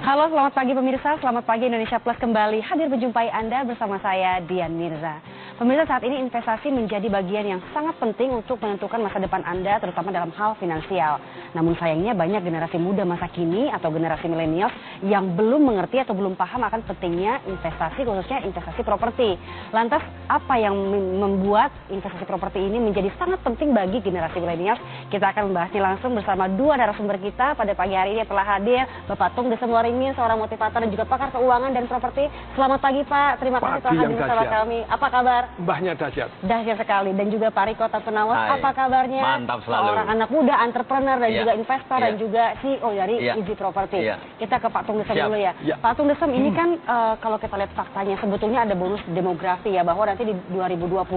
Halo, selamat pagi pemirsa. Selamat pagi Indonesia Plus kembali hadir menjumpai Anda bersama saya, Dian Mirza. Pemirsa, saat ini investasi menjadi bagian yang sangat penting untuk menentukan masa depan Anda, terutama dalam hal finansial. Namun sayangnya banyak generasi muda masa kini atau generasi milenial yang belum mengerti atau belum paham akan pentingnya investasi, khususnya investasi properti. Lantas, apa yang membuat investasi properti ini menjadi sangat penting bagi generasi milenial? Kita akan membahasnya langsung bersama dua narasumber kita pada pagi hari ini. Telah hadir Bapak Tung Desemwaringin, seorang motivator dan juga pakar keuangan dan properti. Selamat pagi Pak, terima kasih telah hadir bersama kami. Apa kabar? Mbahnya dahsyat. Dahsyat sekali. Dan juga Pak Riko Tanpenawas, apa kabarnya? Mantap selalu. Seorang anak muda, entrepreneur dan juga investor dan juga CEO dari Easy Property. Kita ke Pak Tung Desem dulu ya. Pak Tung Desem, ini kan kalau kita lihat faktanya sebetulnya ada bonus demografi ya, bahwa nanti di 2020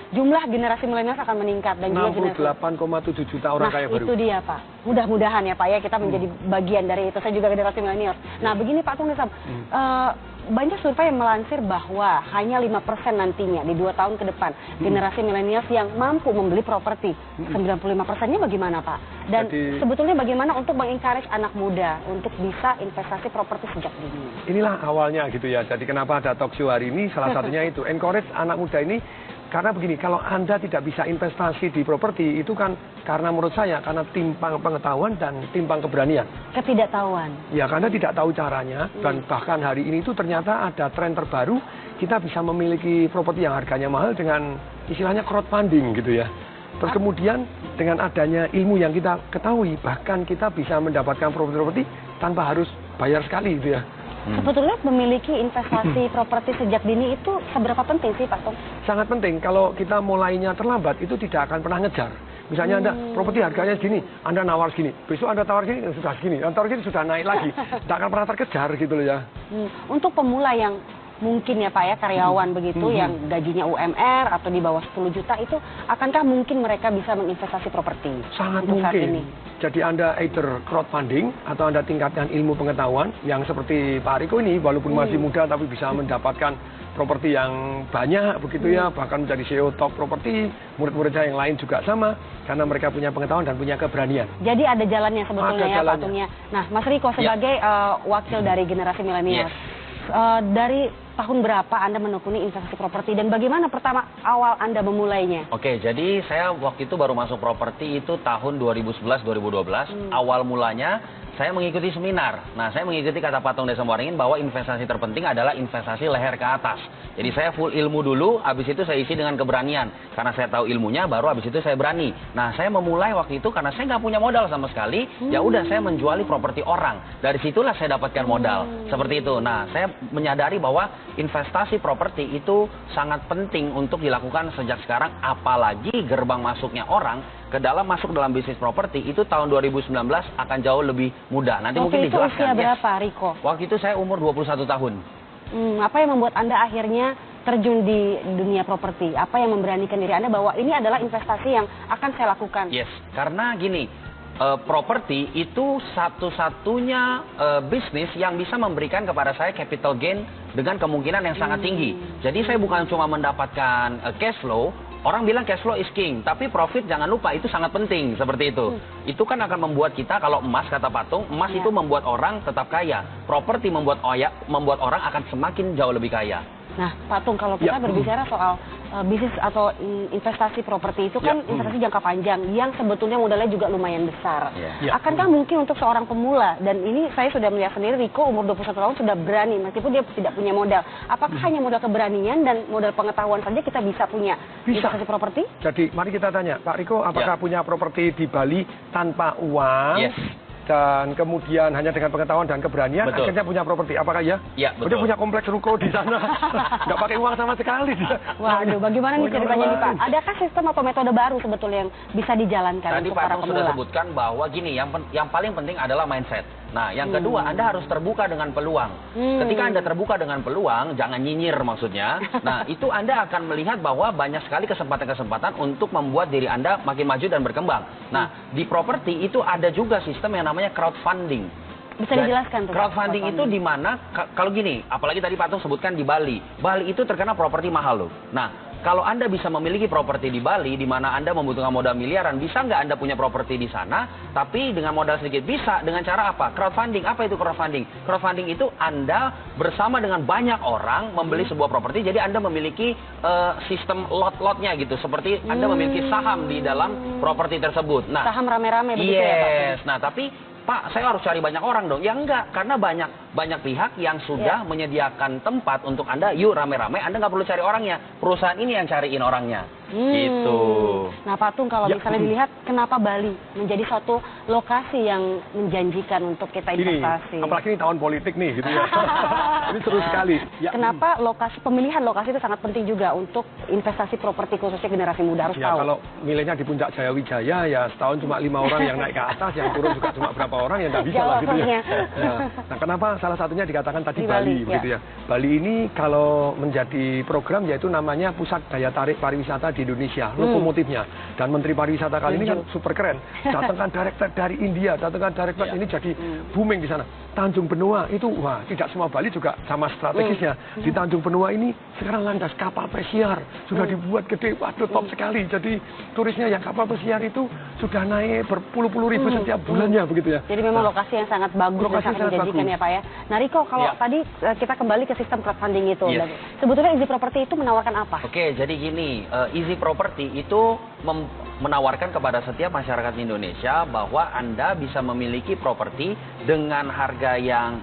jumlah generasi milenial akan meningkat dan juga 68,7 juta orang kaya baru. Itu dia Pak. Mudah-mudahan ya Pak ya kita menjadi bagian dari itu. Saya juga generasi milenial. Nah begini Pak Tung Desem, banyak survei yang melansir bahwa hanya 5% nantinya di 2 tahun ke depan generasi milenial yang mampu membeli properti. 95%-nya bagaimana Pak? Dan sebetulnya bagaimana untuk mengencourage anak muda untuk bisa investasi properti sejak dini? Inilah awalnya gitu ya. Jadi kenapa ada talk show hari ini, salah satunya itu encourage anak muda ini. Karena begini, kalau Anda tidak bisa investasi di properti, itu kan karena menurut saya, karena timpang pengetahuan dan timpang keberanian. Ketidaktahuan. Ya, karena tidak tahu caranya, dan bahkan hari ini itu ternyata ada tren terbaru, kita bisa memiliki properti yang harganya mahal dengan istilahnya crowdfunding gitu ya. Terus kemudian dengan adanya ilmu yang kita ketahui, bahkan kita bisa mendapatkan properti tanpa harus bayar sekali gitu ya. Sebetulnya memiliki investasi properti sejak dini itu seberapa penting sih Pak Tung? Sangat penting. Kalau kita mulainya terlambat itu tidak akan pernah ngejar. Misalnya Anda properti harganya segini, Anda nawar segini, besok Anda tawar segini, sudah segini, Anda tawar segini sudah naik lagi. Tidak akan pernah terkejar gitu loh ya. Untuk pemula yang mungkin ya Pak ya, karyawan begitu yang gajinya UMR atau di bawah 10 juta itu, akankah mungkin mereka bisa menginvestasi properti? Sangat mungkin. Jadi Anda either crowdfunding atau Anda tingkatkan ilmu pengetahuan yang seperti Pak Riko ini, walaupun masih muda tapi bisa mendapatkan properti yang banyak begitu ya, bahkan menjadi CEO top properti, murid-muridnya yang lain juga sama, karena mereka punya pengetahuan dan punya keberanian. Jadi ada jalannya sebetulnya ya Pak Tungnya. Nah Mas Riko sebagai wakil dari generasi milenial, dari tahun berapa Anda menekuni investasi properti dan bagaimana pertama awal Anda memulainya? Oke, jadi saya waktu itu baru masuk properti itu tahun 2011-2012. Awal mulanya saya mengikuti seminar. Nah, saya mengikuti kata Pak Tung Desemwaringin bahwa investasi terpenting adalah investasi leher ke atas. Jadi saya full ilmu dulu, habis itu saya isi dengan keberanian. Karena saya tahu ilmunya, baru habis itu saya berani. Nah, saya memulai waktu itu karena saya nggak punya modal sama sekali. Ya udah, saya menjuali properti orang. Dari situlah saya dapatkan modal. Seperti itu. Nah, saya menyadari bahwa investasi properti itu sangat penting untuk dilakukan sejak sekarang. Apalagi gerbang masuknya orang masuk dalam bisnis properti itu tahun 2019 akan jauh lebih mudah. Nanti mungkin dijelaskan. Waktu itu usia berapa, Riko? Waktu itu saya umur 21 tahun. Apa yang membuat Anda akhirnya terjun di dunia properti? Apa yang memberanikan diri Anda bahwa ini adalah investasi yang akan saya lakukan? Yes, karena gini, properti itu satu-satunya bisnis yang bisa memberikan kepada saya capital gain dengan kemungkinan yang sangat tinggi. Jadi saya bukan cuma mendapatkan cash flow. Orang bilang cash flow is king, tapi profit jangan lupa itu sangat penting, seperti itu. Itu kan akan membuat kita, kalau emas kata Patung, emas itu membuat orang tetap kaya. Properti membuat orang akan semakin jauh lebih kaya. Nah, Pak Tung, kalau kita berbicara soal bisnis atau investasi properti itu kan investasi jangka panjang yang sebetulnya modalnya juga lumayan besar. Akankah mungkin untuk seorang pemula, dan ini saya sudah melihat sendiri, Riko umur 21 tahun sudah berani meskipun dia tidak punya modal. Apakah hanya modal keberanian dan modal pengetahuan saja kita bisa punya investasi properti? Jadi mari kita tanya, Pak Riko, apakah punya properti di Bali tanpa uang? Dan kemudian hanya dengan pengetahuan dan keberanian akhirnya punya properti, apakah ya? Iya, betul. Dia punya kompleks ruko di sana, nggak pakai uang sama sekali. Waduh, bagaimana nih ceritanya nih Pak? Adakah sistem atau metode baru sebetulnya yang bisa dijalankan untuk para pemula? Tadi Pak Tung sudah sebutkan bahwa gini, yang paling penting adalah mindset. Nah, yang kedua, Anda harus terbuka dengan peluang. Ketika Anda terbuka dengan peluang, jangan nyinyir maksudnya. Nah, itu Anda akan melihat bahwa banyak sekali kesempatan-kesempatan untuk membuat diri Anda makin maju dan berkembang. Nah, di properti itu ada juga sistem yang namanya crowdfunding. Bisa dijelaskan tuh? Crowdfunding itu di mana, kalau gini, apalagi tadi Pak Tung sebutkan di Bali. Bali itu terkenal properti mahal loh. Nah, kalau Anda bisa memiliki properti di Bali, di mana Anda membutuhkan modal miliaran, bisa nggak Anda punya properti di sana, tapi dengan modal sedikit? Bisa. Dengan cara apa? Crowdfunding. Apa itu crowdfunding? Crowdfunding itu Anda bersama dengan banyak orang membeli sebuah properti, jadi Anda memiliki sistem lot-lotnya gitu, seperti Anda memiliki saham di dalam properti tersebut. Nah, saham rame-rame begitu ya Pak? Yes. Nah, tapi Pak, saya harus cari banyak orang dong. Ya enggak, karena banyak pihak yang sudah menyediakan tempat untuk Anda, yuk rame-rame, Anda nggak perlu cari orangnya. Perusahaan ini yang cariin orangnya. Gitu. Nah Pak Tung, kalau misalnya dilihat, kenapa Bali menjadi suatu lokasi yang menjanjikan untuk kita investasi? Ini, apalagi ini tahun politik nih, gitu ya. Ini seru sekali. Ya. Kenapa pemilihan lokasi itu sangat penting juga untuk investasi properti, khususnya generasi muda harus tahu? Kalau milihnya di Puncak Jayawijaya, ya setahun cuma 5 orang yang naik ke atas, yang turun juga cuma berapa orang, ya nggak bisa lah gitu ya. Nah, kenapa salah satunya dikatakan tadi Bali, begitu ya. Bali ini kalau menjadi program, yaitu namanya Pusat Daya Tarik Pariwisata di Indonesia, lokomotifnya. Dan Menteri Pariwisata kali ini kan super keren. Datangkan direktur dari India, datangkan direktur ini jadi booming di sana. Tanjung Benoa itu, wah, tidak semua Bali juga sama strategisnya. Di Tanjung Benoa ini sekarang landas kapal pesiar, sudah dibuat gede, waduh top sekali. Jadi turisnya yang kapal pesiar itu sudah naik berpuluh-puluh ribu setiap bulannya begitu ya. Jadi memang lokasi yang sangat bagus dan sangat menjanjikan ya Pak ya. Nah Riko, kalau tadi kita kembali ke sistem crowdfunding itu, sebetulnya Easy Property itu menawarkan apa? Oke, jadi gini, Easy Property itu menawarkan kepada setiap masyarakat Indonesia bahwa Anda bisa memiliki properti dengan harga yang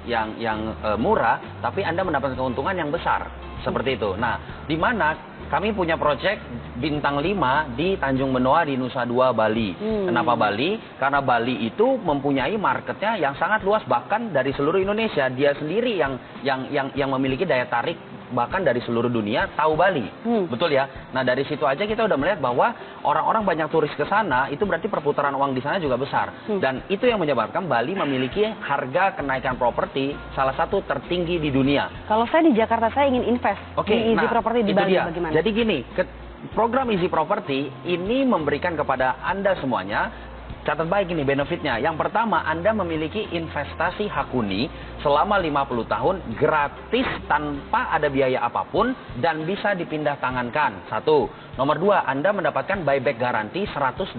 murah, tapi Anda mendapatkan keuntungan yang besar. Seperti itu. Nah, di mana kami punya proyek bintang 5 di Tanjung Benoa di Nusa Dua, Bali. Kenapa Bali? Karena Bali itu mempunyai marketnya yang sangat luas, bahkan dari seluruh Indonesia. Dia sendiri yang memiliki daya tarik bahkan dari seluruh dunia tahu Bali. Betul ya? Nah, dari situ aja kita udah melihat bahwa orang-orang banyak turis ke sana, itu berarti perputaran uang di sana juga besar. Dan itu yang menyebabkan Bali memiliki harga kenaikan properti salah satu tertinggi di dunia. Kalau saya di Jakarta, saya ingin invest di Easy Property di Bali, bagaimana? Jadi gini, program Easy Property ini memberikan kepada Anda semuanya, catat baik ini benefitnya. Yang pertama, Anda memiliki investasi hak huni selama 50 tahun gratis tanpa ada biaya apapun dan bisa dipindah tangankan. 1. Nomor 2, Anda mendapatkan buyback garansi 180%.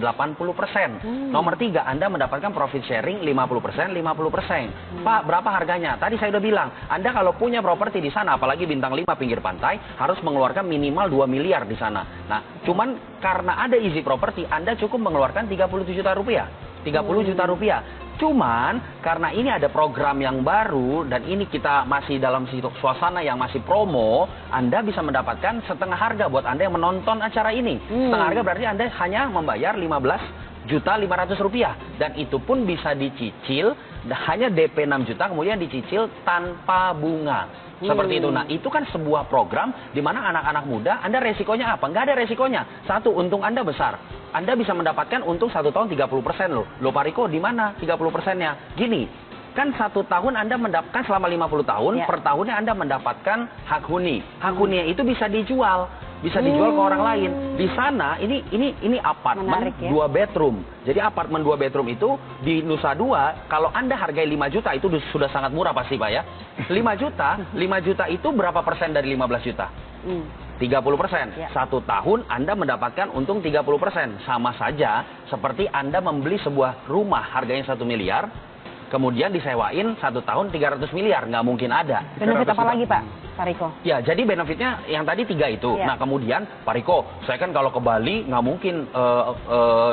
Nomor 3, Anda mendapatkan profit sharing 50%, 50%. Pak, berapa harganya? Tadi saya udah bilang, Anda kalau punya properti di sana, apalagi bintang 5 pinggir pantai, harus mengeluarkan minimal 2 miliar di sana. Nah, cuman karena ada Easy Property, Anda cukup mengeluarkan 30 juta rupiah. 30 juta rupiah. Cuman karena ini ada program yang baru dan ini kita masih dalam suasana yang masih promo, Anda bisa mendapatkan setengah harga buat Anda yang menonton acara ini. Setengah harga berarti Anda hanya membayar 15.500.000 rupiah dan itu pun bisa dicicil, hanya DP 6 juta kemudian dicicil tanpa bunga. Seperti itu. Nah, itu kan sebuah program di mana anak-anak muda, Anda resikonya apa? Nggak ada resikonya. 1, untung Anda besar. Anda bisa mendapatkan untung 1 tahun 30% loh. Loh Pak Riko, di mana 30%-nya? Gini, kan 1 tahun Anda mendapatkan selama 50 tahun, per tahunnya Anda mendapatkan hak huni. Hak huninya itu bisa dijual. Bisa dijual ke orang lain. Di sana ini apartemen 2 bedroom. Jadi apartemen 2 bedroom itu di Nusa Dua, kalau Anda hargai 5 juta itu sudah sangat murah pasti Pak ya. 5 juta itu berapa persen dari 15 juta? 30%. 1 tahun Anda mendapatkan untung 30%. Sama saja seperti Anda membeli sebuah rumah harganya 1 miliar, kemudian disewain 1 tahun 300 miliar. Nggak mungkin ada. Benefit apa lagi Pak Riko? Ya, jadi benefitnya yang tadi 3 itu. Nah, kemudian Pak Riko, saya kan kalau ke Bali nggak mungkin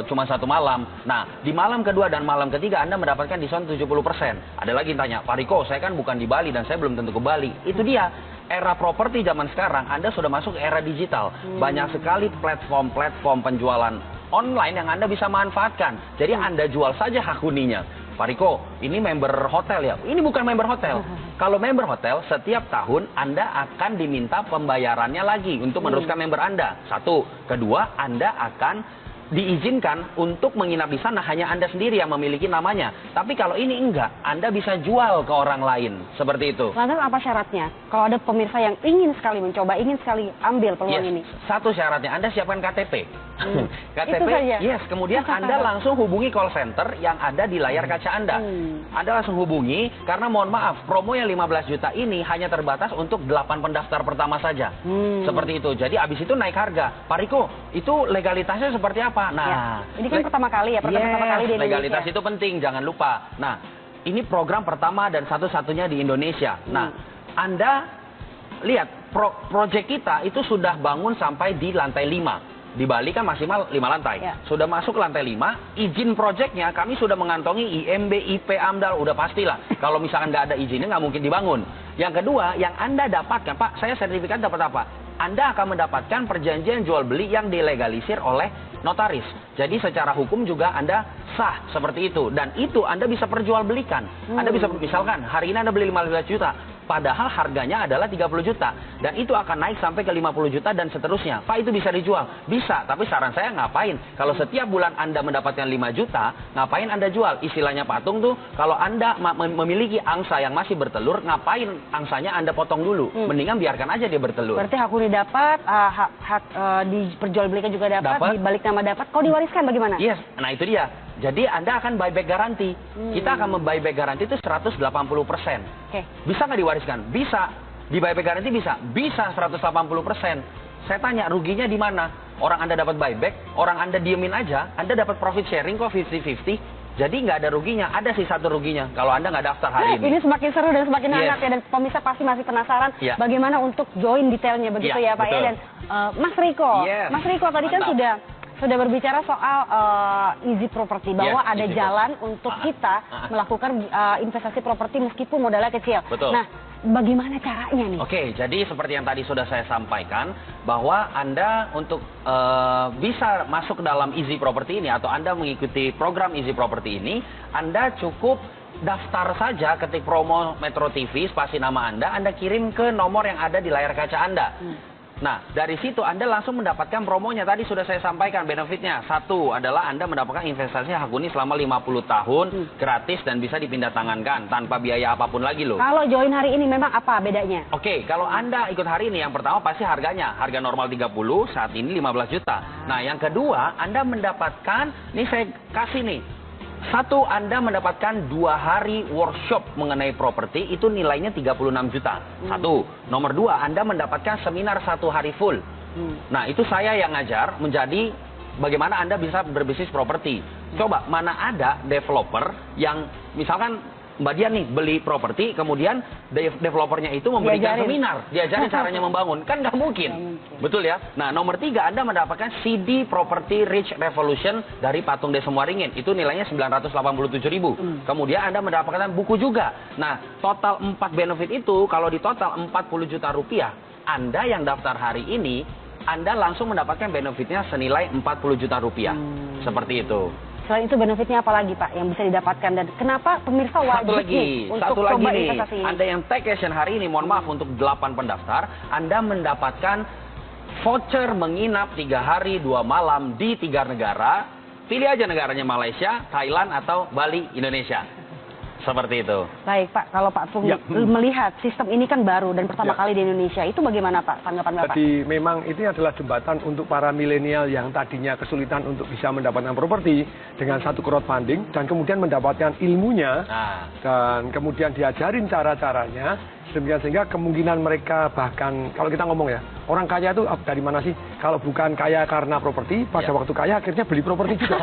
cuma 1 malam. Nah, di malam kedua dan malam ketiga Anda mendapatkan diskon 70%. Ada lagi yang tanya, Pak Riko, saya kan bukan di Bali dan saya belum tentu ke Bali. Itu dia. Era properti zaman sekarang, Anda sudah masuk ke era digital. Banyak sekali platform-platform penjualan online yang Anda bisa manfaatkan. Jadi Anda jual saja hak huninya. Pak Riko, ini member hotel ya? Ini bukan member hotel. Kalau member hotel, setiap tahun Anda akan diminta pembayarannya lagi untuk meneruskan member Anda. 1. Kedua, Anda akan diizinkan untuk menginap di sana hanya Anda sendiri yang memiliki namanya. Tapi kalau ini enggak, Anda bisa jual ke orang lain. Seperti itu. Lantas apa syaratnya? Kalau ada pemirsa yang ingin sekali mencoba, ingin sekali ambil peluang ini. 1 syaratnya, Anda siapkan KTP. Itu saja? Yes, kemudian Anda langsung hubungi call center yang ada di layar kaca Anda. Anda langsung hubungi, karena mohon maaf, promo yang 15 juta ini hanya terbatas untuk 8 pendaftar pertama saja. Seperti itu. Jadi abis itu naik harga. Pak Riko, itu legalitasnya seperti apa? Nah, ini kan pertama kali ya, pertama kali di Indonesia. Legalitas itu penting, jangan lupa. Nah, ini program pertama dan satu-satunya di Indonesia. Nah, Anda lihat, proyek kita itu sudah bangun sampai di lantai 5. Di Bali kan maksimal 5 lantai. Sudah masuk lantai 5, izin proyeknya kami sudah mengantongi IMB, IP, AMDAL, udah pastilah. Kalau misalkan nggak ada izinnya nggak mungkin dibangun. Yang kedua, yang Anda dapatkan, Pak, saya sertifikat dapat apa? Anda akan mendapatkan perjanjian jual beli yang dilegalisir oleh notaris. Jadi secara hukum juga Anda sah seperti itu. Dan itu Anda bisa perjualbelikan. Anda bisa, misalkan hari ini Anda beli 15 juta. Padahal harganya adalah 30 juta. Dan itu akan naik sampai ke 50 juta dan seterusnya. Pak, itu bisa dijual? Bisa, tapi saran saya ngapain? Kalau setiap bulan Anda mendapatkan 5 juta, ngapain Anda jual? Istilahnya patung tuh, kalau Anda memiliki angsa yang masih bertelur, ngapain angsanya Anda potong dulu? Mendingan biarkan aja dia bertelur. Berarti hak huni dapat, hak diperjualbelikan juga dapat, dibalik nama dapat. Kalau diwariskan bagaimana? Yes, nah itu dia. Jadi Anda akan buyback garanti. Kita akan membuyback garanti itu 180%. Bisa nggak diwariskan? Bisa. Di buyback garanti bisa. Bisa 180%. Saya tanya, ruginya di mana? Orang Anda dapat buyback, orang Anda diemin aja, Anda dapat profit sharing kok 50-50. Jadi nggak ada ruginya, ada sih satu ruginya kalau Anda nggak daftar hari ini. Ini semakin seru dan semakin hangat ya, dan pemirsa pasti masih penasaran bagaimana untuk join detailnya begitu ya Pak ya. Dan Mas Riko, Mas Riko tadi kan sudah berbicara soal easy property, bahwa ada jalan untuk kita melakukan investasi properti meskipun modalnya kecil. Nah, bagaimana caranya nih? Oke, jadi seperti yang tadi sudah saya sampaikan, bahwa Anda untuk bisa masuk ke dalam easy property ini, atau Anda mengikuti program easy property ini, Anda cukup daftar saja, ketik promo Metro TV, spasi nama Anda kirim ke nomor yang ada di layar kaca Anda. Nah, dari situ Anda langsung mendapatkan promonya. Tadi sudah saya sampaikan benefitnya. Satu adalah Anda mendapatkan investasi hak huni selama 50 tahun, gratis dan bisa dipindah tangankan tanpa biaya apapun lagi loh. Kalau join hari ini memang apa bedanya? Oke, kalau Anda ikut hari ini, yang pertama pasti harganya. Harga normal 30, saat ini 15 juta. Nah, yang kedua, Anda mendapatkan, nih saya kasih nih. Satu, Anda mendapatkan 2 hari workshop mengenai properti, itu nilainya 36 juta. Satu. Nomor 2, Anda mendapatkan seminar 1 hari full. Nah, itu saya yang ngajar menjadi bagaimana Anda bisa berbisnis properti. Coba, mana ada developer yang misalkan Mbak Dian nih beli properti, kemudian developernya itu memberikan seminar, diajarin caranya membangun, kan nggak mungkin. Betul ya? Nah, nomor 3, Anda mendapatkan CD Property Rich Revolution dari Patung Desem Waringin, itu nilainya 987.000. Kemudian Anda mendapatkan buku juga. Nah, total 4 benefit itu, kalau di total 40 juta rupiah, Anda yang daftar hari ini, Anda langsung mendapatkan benefitnya senilai 40 juta rupiah. Seperti itu. Selain itu benefitnya apa lagi Pak yang bisa didapatkan, dan kenapa pemirsa wajib untuk coba investasi ini? Anda yang take action hari ini, mohon maaf untuk 8 pendaftar, Anda mendapatkan voucher menginap 3 hari 2 malam di 3 negara. Pilih aja negaranya, Malaysia, Thailand, atau Bali, Indonesia. Seperti itu. Baik Pak, kalau Pak Tung melihat sistem ini kan baru dan pertama kali di Indonesia, itu bagaimana Pak tanggapan Bapak? Jadi memang ini adalah jembatan untuk para milenial yang tadinya kesulitan untuk bisa mendapatkan properti dengan satu crowdfunding dan kemudian mendapatkan ilmunya dan kemudian diajarin cara-caranya, sehingga kemungkinan mereka, bahkan kalau kita ngomong ya, orang kaya itu dari mana sih? Kalau bukan kaya karena properti, pada waktu kaya akhirnya beli properti juga.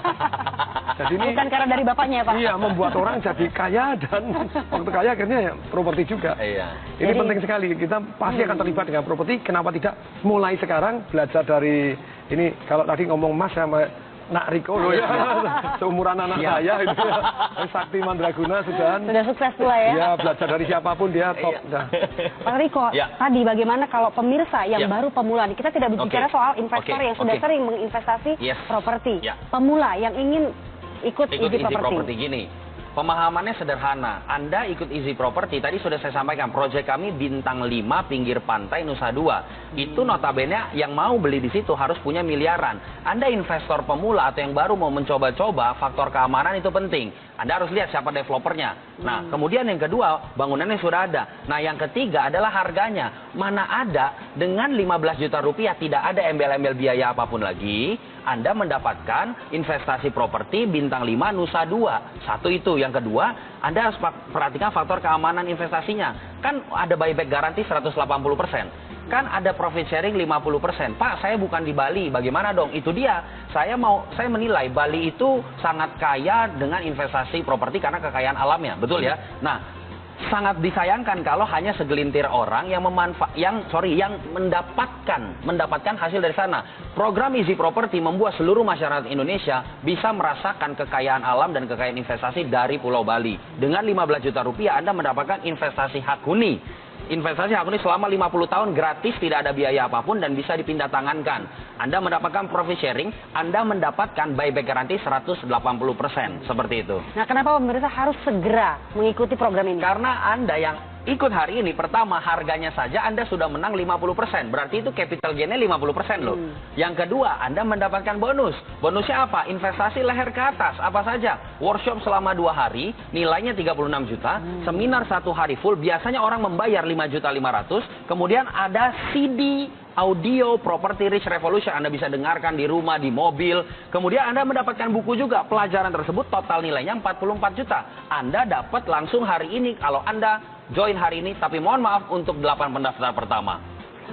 Jadi ini, bukan karena dari bapaknya Pak? Iya, membuat orang jadi kaya dan waktu kaya akhirnya ya properti juga. Ini jadi, penting sekali, kita pasti akan terlibat dengan properti. Kenapa tidak mulai sekarang belajar dari ini? Kalau tadi ngomong Mas sama Nak Riko loh ya, seumuran anak saya itu ya. Sakti Mandraguna sudah sukses pula ya. Ya, belajar dari siapapun dia top. Pak Riko, tadi bagaimana kalau pemirsa yang baru pemula, kita tidak berbicara soal investor yang sudah sering menginvestasi properti. Pemula yang ingin ikut easy property gini. Pemahamannya sederhana. Anda ikut easy property, tadi sudah saya sampaikan, proyek kami bintang 5 pinggir pantai Nusa Dua. Itu notabene yang mau beli di situ harus punya miliaran. Anda investor pemula atau yang baru mau mencoba-coba, faktor keamanan itu penting. Anda harus lihat siapa developernya. Nah, kemudian yang kedua, bangunannya sudah ada. Nah, yang ketiga adalah harganya. Mana ada dengan 15 juta rupiah tidak ada embel-embel biaya apapun lagi, Anda mendapatkan investasi properti bintang 5 Nusa 2. Satu itu. Yang kedua, Anda harus perhatikan faktor keamanan investasinya. Kan ada buyback garansi 180%. Kan ada profit sharing 50%. Pak, saya bukan di Bali, bagaimana dong? Itu dia. Saya menilai Bali itu sangat kaya dengan investasi properti karena kekayaan alamnya, betul ya? Nah, sangat disayangkan kalau hanya segelintir orang yang mendapatkan hasil dari sana. Program Easy Property membuat seluruh masyarakat Indonesia bisa merasakan kekayaan alam dan kekayaan investasi dari Pulau Bali. Dengan 15 juta rupiah Anda mendapatkan investasi hak huni. Investasi hak huni selama 50 tahun gratis, tidak ada biaya apapun dan bisa dipindah tangankan. Anda mendapatkan profit sharing, Anda mendapatkan buyback garansi 180%, seperti itu. Nah, kenapa pemirsa harus segera mengikuti program ini? Karena Anda yang ikut hari ini, pertama harganya saja Anda sudah menang 50%. Berarti itu capital gain-nya 50% loh. Yang kedua, Anda mendapatkan bonus. Bonusnya apa? Investasi leher ke atas. Apa saja? Workshop selama 2 hari, nilainya 36 juta. Seminar 1 hari full, biasanya orang membayar 5.500.000. Kemudian ada CD audio Property Rich Revolution, Anda bisa dengarkan di rumah, di mobil. Kemudian Anda mendapatkan buku juga. Pelajaran tersebut total nilainya 44 juta. Anda dapat langsung hari ini kalau Anda join hari ini, tapi mohon maaf untuk 8 pendaftar pertama.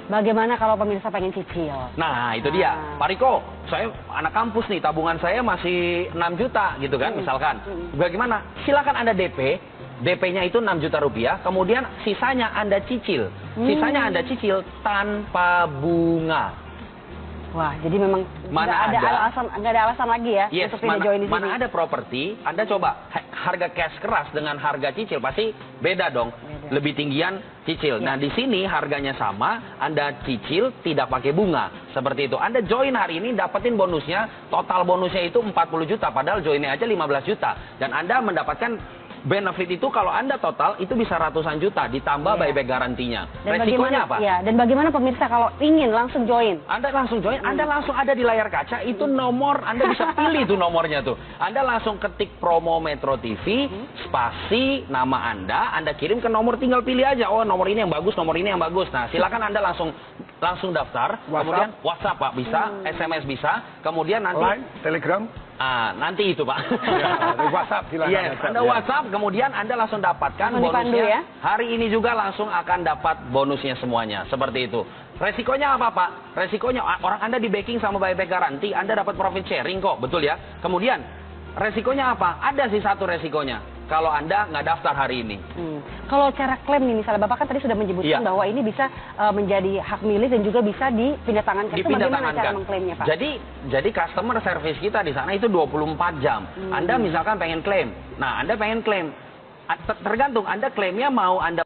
Bagaimana kalau pemirsa pengen cicil? Nah, itu dia. Pak Riko, saya anak kampus nih, tabungan saya masih 6 juta gitu kan, misalkan. Bagaimana? Silakan Anda DP. DP-nya itu 6 juta rupiah, kemudian sisanya Anda cicil. Sisanya Anda cicil tanpa bunga. Wah, jadi memang nggak ada alasan lagi ya untuk tidak join di sini. Mana ada properti, Anda coba harga cash keras dengan harga cicil pasti beda dong. Beda. Lebih tinggian cicil. Nah, di sini harganya sama, Anda cicil tidak pakai bunga. Seperti itu. Anda join hari ini dapetin bonusnya, total bonusnya itu 40 juta padahal joinnya aja 15 juta. Dan Anda mendapatkan benefit itu kalau Anda total itu bisa ratusan juta ditambah buyback garantinya. Dan resikonya apa? Ya, dan bagaimana pemirsa kalau ingin langsung join? Anda langsung join, Anda langsung ada di layar kaca, itu nomor, Anda bisa pilih tuh nomornya tuh. Anda langsung ketik promo Metro TV, spasi, nama Anda kirim ke nomor, tinggal pilih aja, oh nomor ini yang bagus, nomor ini yang bagus. Nah, silakan Anda langsung daftar, kemudian WhatsApp Pak bisa, SMS bisa, kemudian nanti Line, Telegram. Nanti itu Pak. Ya, WhatsApp silakan. Yes, Anda WhatsApp, kemudian Anda langsung dapatkan Dipandu, bonusnya. ya? Hari ini juga langsung akan dapat bonusnya semuanya, seperti itu. Resikonya apa Pak? Resikonya orang Anda di backing sama buyback garanti, Anda dapat profit sharing kok, betul ya? Kemudian resikonya apa? Ada sih satu resikonya. Kalau Anda nggak daftar hari ini. Kalau cara klaim nih, misalnya Bapak kan tadi sudah menyebutkan bahwa ini bisa menjadi hak milik dan juga bisa dipindah tangankan. Itu bagaimana cara mengklaimnya, Pak? Jadi customer service kita di sana itu 24 jam. Anda misalkan pengen klaim. Nah, Anda pengen klaim. Tergantung Anda klaimnya mau Anda